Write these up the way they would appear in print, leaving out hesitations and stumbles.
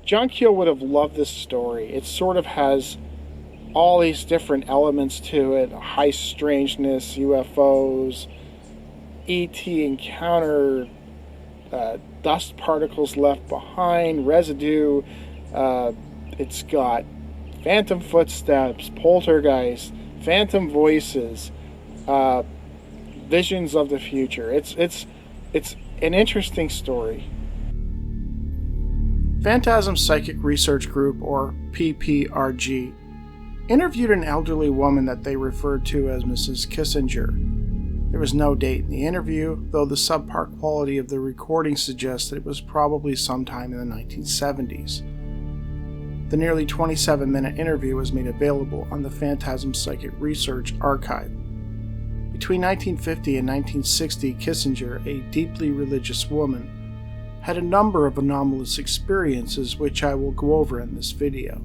John Keel would have loved this story. It sort of has all these different elements to it: high strangeness, UFOs, ET encounter, dust particles left behind, residue. It's got phantom footsteps, poltergeist, phantom voices, visions of the future. It's an interesting story. Phantasm Psychic Research Group, or PPRG, interviewed an elderly woman that they referred to as Mrs. Kissinger. There was no date in the interview, though the subpar quality of the recording suggests that it was probably sometime in the 1970s. The nearly 27-minute interview was made available on the Phantasm Psychic Research Archive. Between 1950 and 1960, Kissinger, a deeply religious woman, had a number of anomalous experiences which I will go over in this video.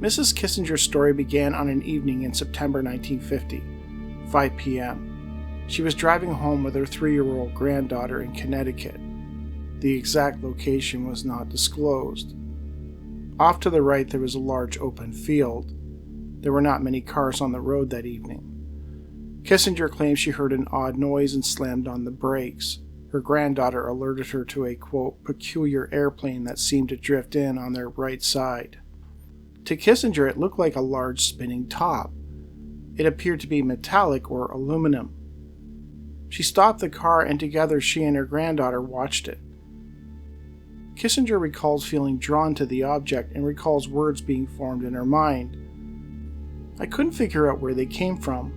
Mrs. Kissinger's story began on an evening in September 1950, 5 p.m. She was driving home with her 3-year-old granddaughter in Connecticut. The exact location was not disclosed. Off to the right there was a large open field. There were not many cars on the road that evening. Kissinger claimed she heard an odd noise and slammed on the brakes. Her granddaughter alerted her to a, quote, peculiar airplane that seemed to drift in on their right side. To Kissinger, it looked like a large spinning top. It appeared to be metallic or aluminum. She stopped the car, and together she and her granddaughter watched it. Kissinger recalls feeling drawn to the object and recalls words being formed in her mind. I couldn't figure out where they came from.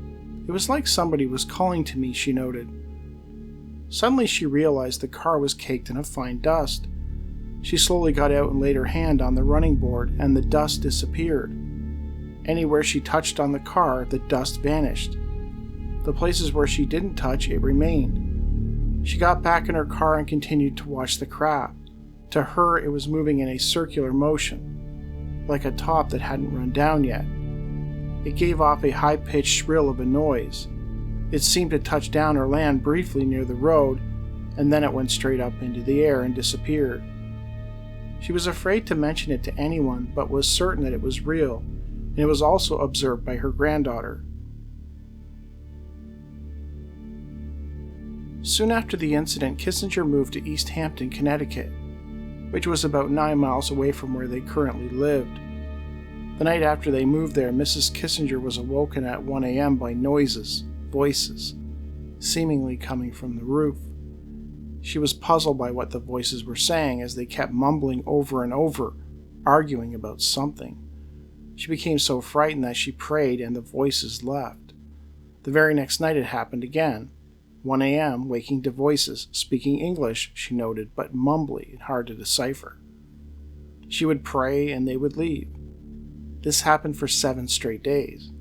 It was like somebody was calling to me, she noted. Suddenly she realized the car was caked in a fine dust. She slowly got out and laid her hand on the running board, and the dust disappeared. Anywhere she touched on the car, the dust vanished. The places where she didn't touch, it remained. She got back in her car and continued to watch the craft. To her, it was moving in a circular motion, like a top that hadn't run down yet. It gave off a high-pitched shrill of a noise. It seemed to touch down or land briefly near the road, and then it went straight up into the air and disappeared. She was afraid to mention it to anyone, but was certain that it was real, and it was also observed by her granddaughter. Soon after the incident, Kissinger moved to East Hampton, Connecticut, which was about 9 miles away from where they currently lived. The night after they moved there, Mrs. Kissinger was awoken at 1 a.m. by noises, voices, seemingly coming from the roof. She was puzzled by what the voices were saying as they kept mumbling over and over, arguing about something. She became so frightened that she prayed and the voices left. The very next night it happened again. 1 a.m., waking to voices, speaking English, she noted, but mumbly and hard to decipher. She would pray and they would leave. This happened for 7 straight days.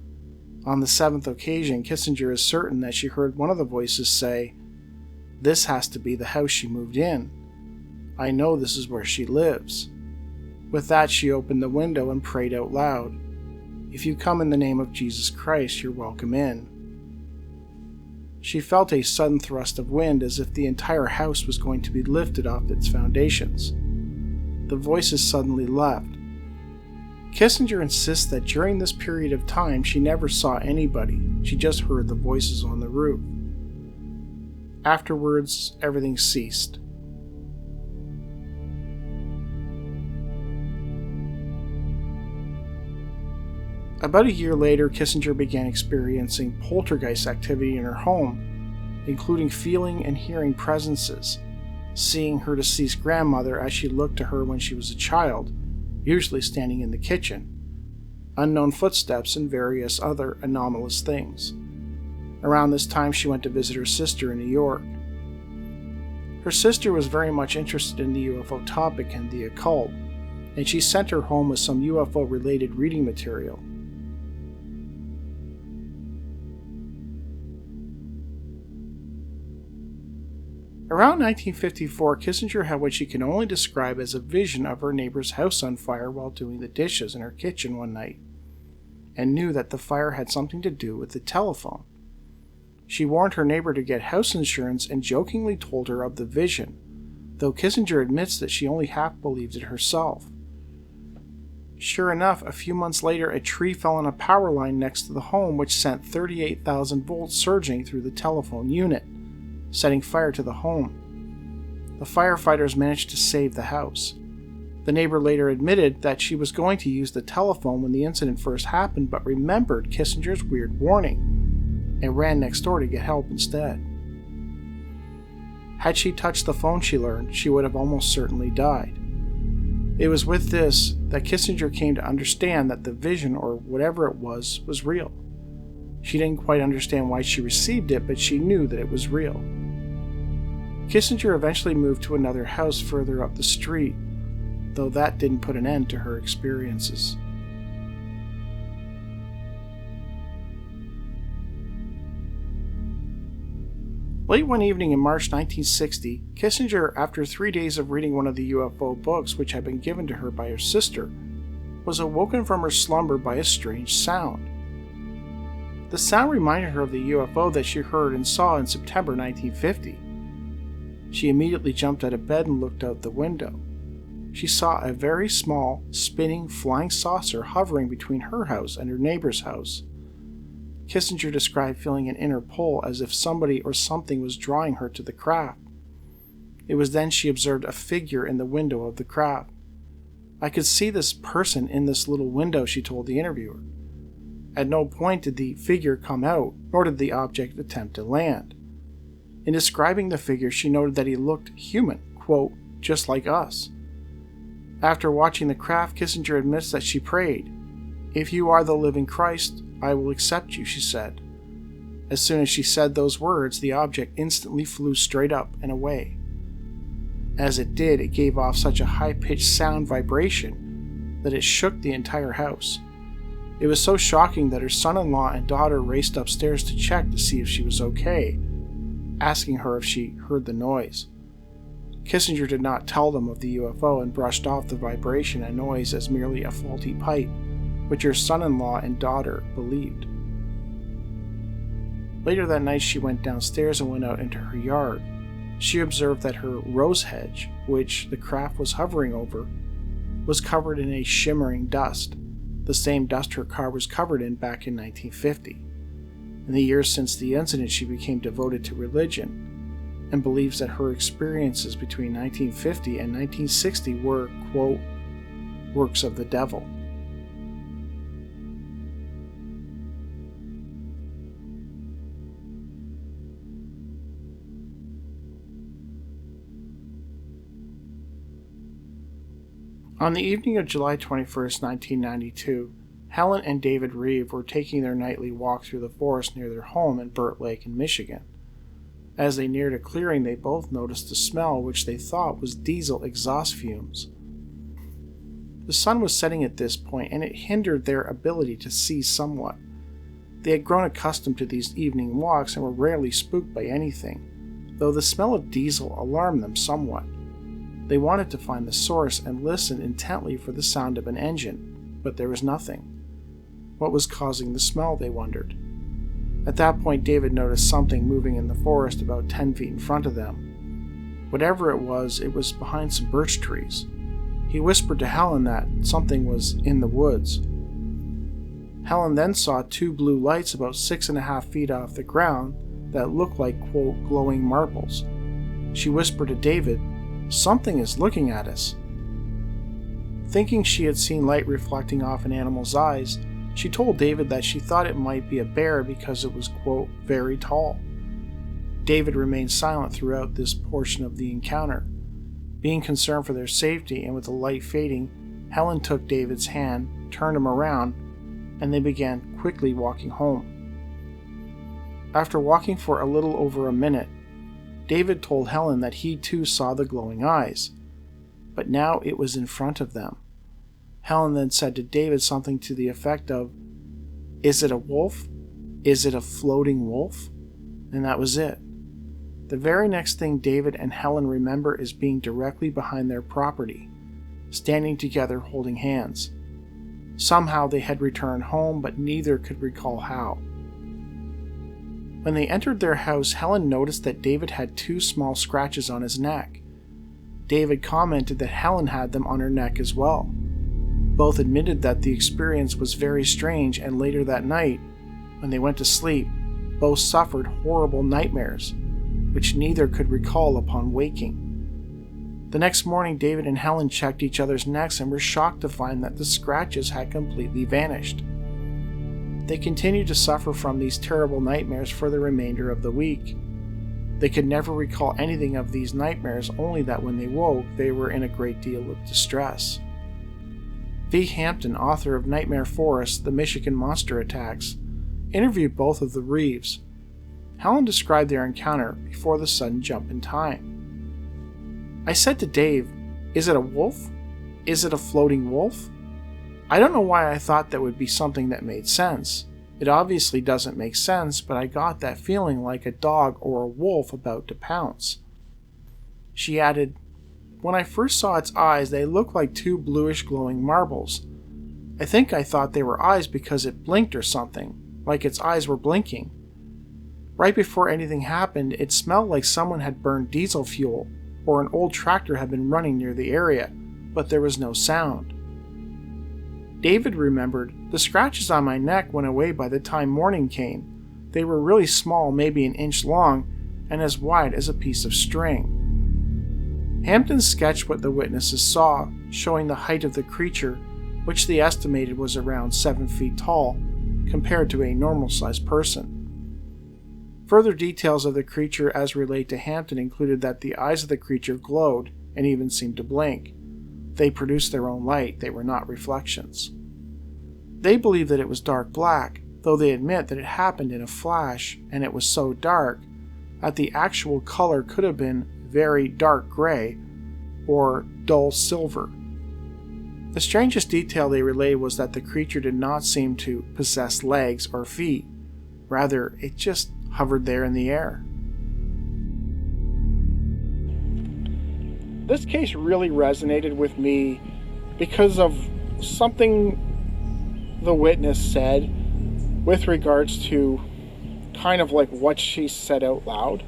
On the 7th occasion, Kissinger is certain that she heard one of the voices say, "This has to be the house she moved in. I know this is where she lives." With that, she opened the window and prayed out loud, "If you come in the name of Jesus Christ, you're welcome in." She felt a sudden thrust of wind as if the entire house was going to be lifted off its foundations. The voices suddenly left. Kissinger insists that during this period of time she never saw anybody, she just heard the voices on the roof. Afterwards, everything ceased. About a year later, Kissinger began experiencing poltergeist activity in her home, including feeling and hearing presences, seeing her deceased grandmother as she looked to her when she was a child, usually standing in the kitchen, unknown footsteps, and various other anomalous things. Around this time, she went to visit her sister in New York. Her sister was very much interested in the UFO topic and the occult, and she sent her home with some UFO-related reading material. Around 1954, Kissinger had what she can only describe as a vision of her neighbor's house on fire while doing the dishes in her kitchen one night, and knew that the fire had something to do with the telephone. She warned her neighbor to get house insurance and jokingly told her of the vision, though Kissinger admits that she only half believed it herself. Sure enough, a few months later, a tree fell on a power line next to the home, which sent 38,000 volts surging through the telephone unit, setting fire to the home. The firefighters managed to save the house. The neighbor later admitted that she was going to use the telephone when the incident first happened, but remembered Kissinger's weird warning and ran next door to get help instead. Had she touched the phone, she learned, she would have almost certainly died. It was with this that Kissinger came to understand that the vision, or whatever it was real. She didn't quite understand why she received it, but she knew that it was real. Kissinger eventually moved to another house further up the street, though that didn't put an end to her experiences. Late one evening in March 1960, Kissinger, after 3 days of reading one of the UFO books which had been given to her by her sister, was awoken from her slumber by a strange sound. The sound reminded her of the UFO that she heard and saw in September 1950. She immediately jumped out of bed and looked out the window. She saw a very small, spinning, flying saucer hovering between her house and her neighbor's house. Kissinger described feeling an inner pull as if somebody or something was drawing her to the craft. It was then she observed a figure in the window of the craft. "I could see this person in this little window," she told the interviewer. At no point did the figure come out, nor did the object attempt to land. In describing the figure, she noted that he looked human, quote, "just like us." After watching the craft, Kissinger admits that she prayed. "If you are the living Christ, I will accept you," she said. As soon as she said those words, the object instantly flew straight up and away. As it did, it gave off such a high-pitched sound vibration that it shook the entire house. It was so shocking that her son-in-law and daughter raced upstairs to check to see if she was okay, asking her if she heard the noise. Kissinger did not tell them of the UFO and brushed off the vibration and noise as merely a faulty pipe, which her son-in-law and daughter believed. Later that night, she went downstairs and went out into her yard. She observed that her rose hedge, which the craft was hovering over, was covered in a shimmering dust, the same dust her car was covered in back in 1950. In the years since the incident, she became devoted to religion and believes that her experiences between 1950 and 1960 were, quote, works of the devil. On the evening of July 21st, 1992, Helen and David Reeve were taking their nightly walk through the forest near their home in Burt Lake in Michigan. As they neared a clearing, they both noticed a smell which they thought was diesel exhaust fumes. The sun was setting at this point, and it hindered their ability to see somewhat. They had grown accustomed to these evening walks and were rarely spooked by anything, though the smell of diesel alarmed them somewhat. They wanted to find the source and listened intently for the sound of an engine, but there was nothing. What was causing the smell, they wondered. At that point, David noticed something moving in the forest about 10 feet in front of them. Whatever it was behind some birch trees. He whispered to Helen that something was in the woods. Helen then saw 2 blue lights about 6.5 feet off the ground that looked like, quote, glowing marbles. She whispered to David, "Something is looking at us." Thinking she had seen light reflecting off an animal's eyes, she told David that she thought it might be a bear because it was, quote, very tall. David remained silent throughout this portion of the encounter. Being concerned for their safety and with the light fading, Helen took David's hand, turned him around, and they began quickly walking home. After walking for a little over a minute, David told Helen that he too saw the glowing eyes, but now it was in front of them. Helen then said to David something to the effect of, "Is it a wolf? Is it a floating wolf?" And that was it. The very next thing David and Helen remember is being directly behind their property, standing together holding hands. Somehow they had returned home, but neither could recall how. When they entered their house, Helen noticed that David had 2 small scratches on his neck. David commented that Helen had them on her neck as well. Both admitted that the experience was very strange, and later that night, when they went to sleep, both suffered horrible nightmares, which neither could recall upon waking. The next morning, David and Helen checked each other's necks and were shocked to find that the scratches had completely vanished. They continued to suffer from these terrible nightmares for the remainder of the week. They could never recall anything of these nightmares, only that when they woke, they were in a great deal of distress. V. Hampton, author of Nightmare Forest, The Michigan Monster Attacks, interviewed both of the Reeves. Helen described their encounter before the sudden jump in time. I said to Dave, "Is it a wolf? Is it a floating wolf?" I don't know why I thought that would be something that made sense. It obviously doesn't make sense, but I got that feeling like a dog or a wolf about to pounce. She added, "When I first saw its eyes, they looked like 2 bluish glowing marbles. I think I thought they were eyes because it blinked or something, like its eyes were blinking. Right before anything happened, it smelled like someone had burned diesel fuel, or an old tractor had been running near the area, but there was no sound." David remembered, "The scratches on my neck went away by the time morning came. They were really small, maybe an inch long, and as wide as a piece of string." Hampton sketched what the witnesses saw, showing the height of the creature, which they estimated was around 7 feet tall, compared to a normal-sized person. Further details of the creature as relate to Hampton included that the eyes of the creature glowed and even seemed to blink. They produced their own light, they were not reflections. They believed that it was dark black, though they admit that it happened in a flash, and it was so dark that the actual color could have been very dark gray or dull silver. The strangest detail they relayed was that the creature did not seem to possess legs or feet. Rather, it just hovered there in the air. This case really resonated with me because of something the witness said with regards to kind of like what she said out loud.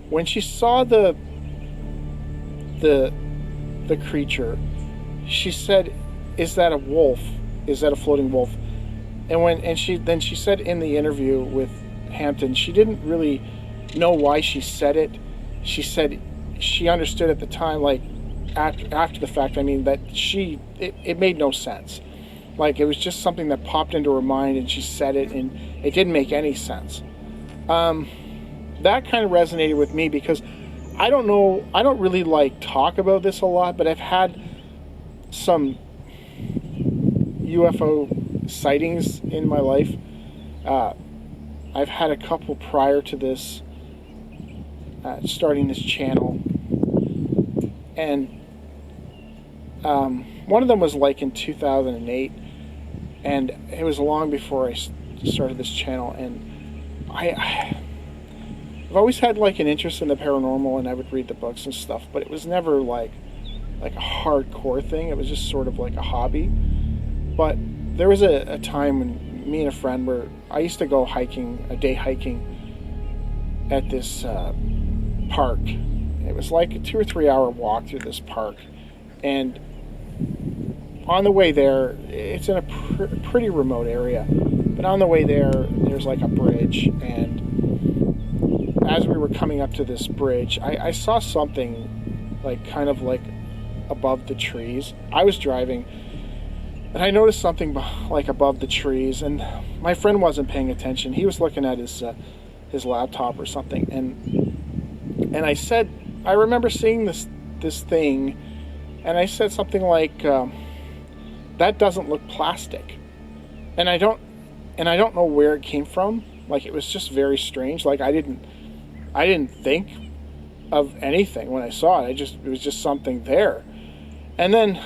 When she saw the creature, she said, "Is that a wolf? Is that a floating wolf?" And she said in the interview with Hampton, she didn't really know why she said it. She said she understood at the time, like after the fact, that it made no sense. Like it was just something that popped into her mind and she said it and it didn't make any sense. That kind of resonated with me because I don't really like talk about this a lot, but I've had some UFO sightings in my life. I've had a couple prior to this, starting this channel, and one of them was like in 2008, and it was long before I started this channel, and I've always had like an interest in the paranormal, and I would read the books and stuff, but it was never like a hardcore thing. It was just sort of like a hobby. But there was a time when me and a friend I used to go hiking, a day hiking at this park. It was like a 2 or 3 hour walk through this park, and on the way there, it's in a pretty remote area, but on the way there's like a bridge, and as we were coming up to this bridge, I saw something like kind of like above the trees. I was driving, and I noticed something like above the trees, and my friend wasn't paying attention. He was looking at his laptop or something, and I said, I remember seeing this thing, and I said something like, "That doesn't look plastic," and I don't know where it came from. Like it was just very strange. Like I didn't think of anything when I saw it. It was just something there, and then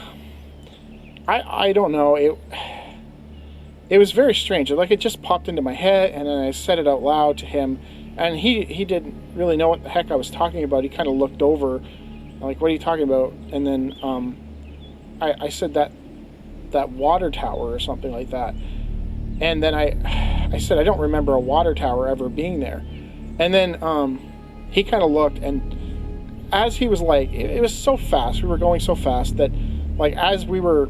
I don't know, it was very strange. Like it just popped into my head, and then I said it out loud to him, and he didn't really know what the heck I was talking about. He kind of looked over, like, "What are you talking about?" And then I said that water tower or something like that, and then I said, I don't remember a water tower ever being there. And then he kind of looked, and as he was like, it was so fast, we were going so fast that like as we were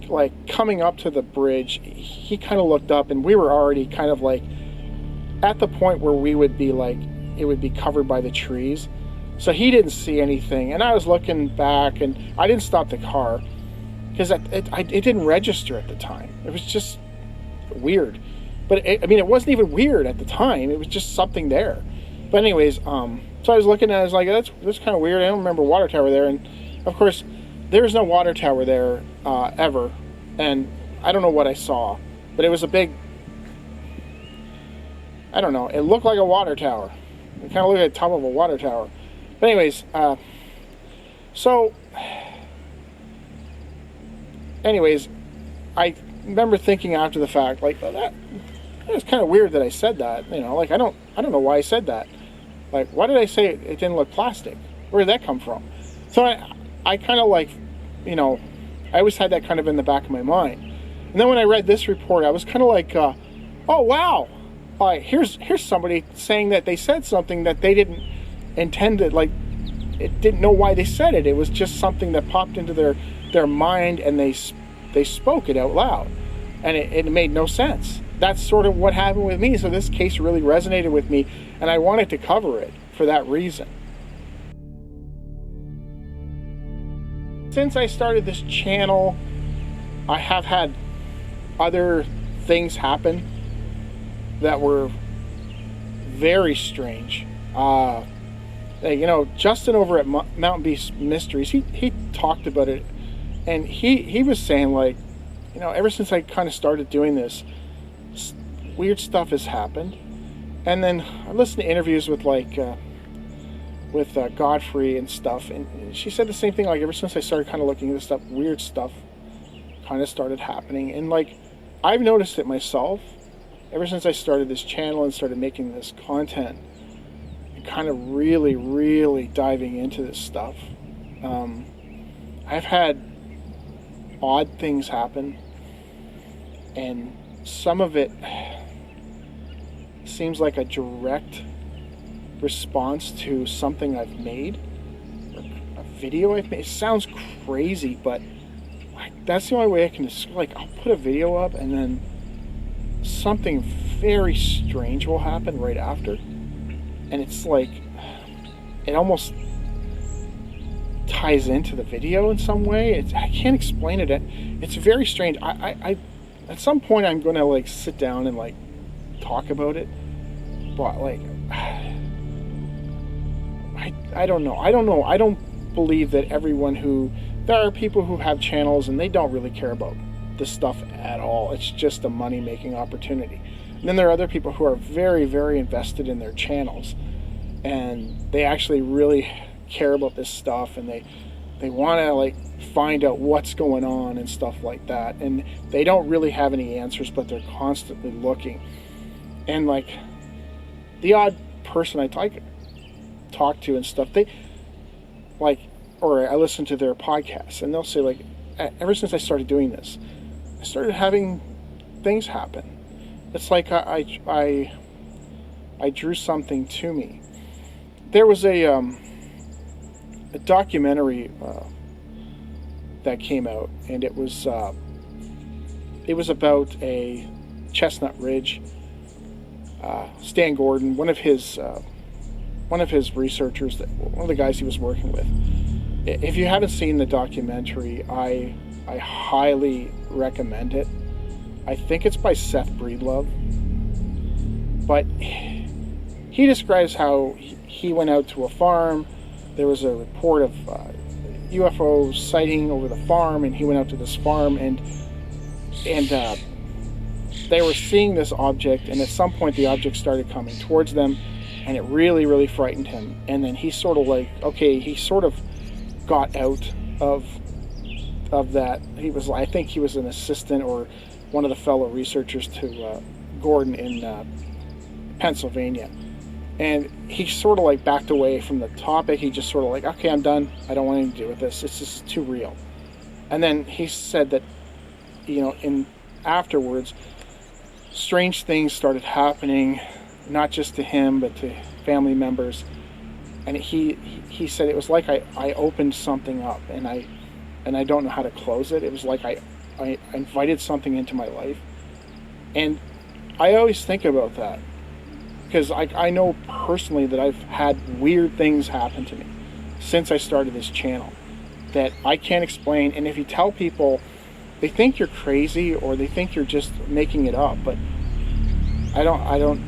like coming up to the bridge, he kind of looked up, and we were already kind of like at the point where we would be like, it would be covered by the trees. So he didn't see anything, and I was looking back, and I didn't stop the car because it didn't register at the time. It was just weird. But it wasn't even weird at the time. It was just something there. But anyways, so I was looking at it, I was like, that's kind of weird. I don't remember a water tower there. And of course, there's no water tower there ever. And I don't know what I saw, but it was a big, I don't know, it looked like a water tower. It kind of looked like the top of a water tower. But anyways, I remember thinking after the fact, like, oh, that was kind of weird that I said that. You know, like, I don't know why I said that. Like, why did I say it didn't look plastic? Where did that come from? So I kind of like, you know, I always had that kind of in the back of my mind. And then when I read this report, I was kind of like, oh wow, here's somebody saying that they said something that they didn't intend to, like, it didn't know why they said it. It was just something that popped into their mind, and they spoke it out loud, and it made no sense. That's sort of what happened with me. So this case really resonated with me, and I wanted to cover it for that reason. Since I started this channel, I have had other things happen that were very strange. You know, Justin over at Mountain Beast Mysteries, he talked about it, and he was saying, like, you know, ever since I kind of started doing this, weird stuff has happened. And then I listened to interviews with Godfrey and stuff, and she said the same thing. Like, ever since I started kind of looking at this stuff, weird stuff kind of started happening. And like, I've noticed it myself ever since I started this channel and started making this content, and kind of really diving into this stuff. I've had odd things happen, and some of it seems like a direct response to something I've made, or a video I've made. It sounds crazy, but that's the only way I can describe. Like, I'll put a video up, and then something very strange will happen right after, and it's like, it almost ties into the video in some way. I can't explain it. It's very strange. I at some point I'm gonna like sit down and like talk about it, but like, I don't know. I don't believe that there are people who have channels and they don't really care about this stuff at all. It's just a money-making opportunity. And then there are other people who are very invested in their channels, and they actually really care about this stuff, and they want to like find out what's going on and stuff like that, and they don't really have any answers, but they're constantly looking. And like, the odd person I talk to and stuff, they like, or I listen to their podcasts, and they'll say, like, ever since I started doing this, I started having things happen. It's like I drew something to me. There was a documentary that came out, and it was about a Chestnut Ridge. Stan Gordon, one of his researchers, one of the guys he was working with. If you haven't seen the documentary, I highly recommend it. I think it's by Seth Breedlove, but he describes how he went out to a farm. There was a report of UFO sighting over the farm, and he went out to this farm, and they were seeing this object, and at some point the object started coming towards them, and it really frightened him. And then he sort of like, okay, he sort of got out of that. I think he was an assistant or one of the fellow researchers to Gordon in Pennsylvania, and he sort of like backed away from the topic. He just sort of like, okay, I'm done. I don't want anything to do with this. It's just too real. And then he said that, you know, afterwards, strange things started happening, not just to him, but to family members. And he said it was like I opened something up, and I don't know how to close it. It was like I invited something into my life. And I always think about that, because I know personally that I've had weird things happen to me since I started this channel that I can't explain. And if you tell people, they think you're crazy, or they think you're just making it up. But I don't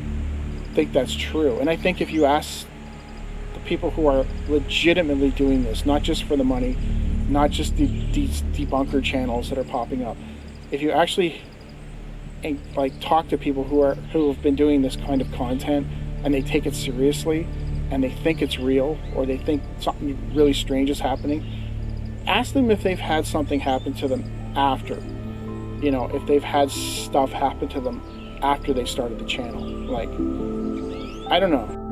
think that's true. And I think if you ask the people who are legitimately doing this, not just for the money, not just these debunker channels that are popping up, if you actually talk to people who have been doing this kind of content, and they take it seriously, and they think it's real, or they think something really strange is happening, ask them if they've had something happen to them after. If they've had stuff happen to them after they started the channel. I don't know.